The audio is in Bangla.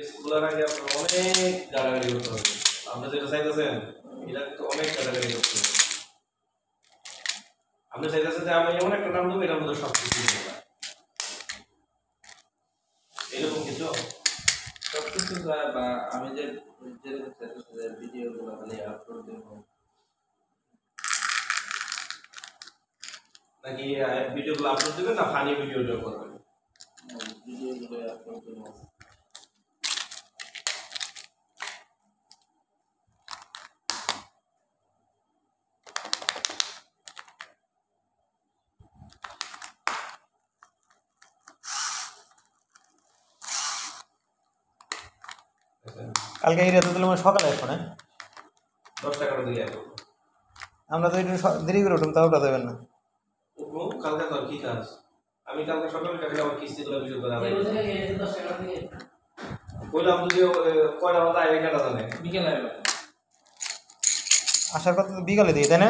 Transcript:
স্কুলের আগে আপনার অনেক গাড়াগাড়ি করতে হবে। আপনি যেটা চাইতেছেন এটা কিন্তু অনেক গাড়াগাড়ি করতে হবে। আপনি চাইতেছেন যে আমি এমন একটা নাম দেবো এটার মধ্যে সব কিছু এরকম কিছু সবকিছু বা আমি যে ভিডিওগুলো মানে আপলোড দেবো নাকি ভিডিওগুলো আপলোড দেবেন না ফানি ভিডিওগুলো করবেন? ভিডিওগুলো আপলোড দেবো। কালকে এই রাতে তাহলে সকালে আসবো না? 10 টাকার দিকে আমরা তো একটু দেরি করে উঠুন, তাও কথা দেবেন না। উঠবো কালকে তো আর কি কাজ? আমি কালকে সকালে টাকা আমার কিস্তিগুলো বিষয় করে আমি বললাম যদি কয়টা বাজে আগে কাটা জানে বিকেলে আসার কথা তো বিকালে দিই, তাই না?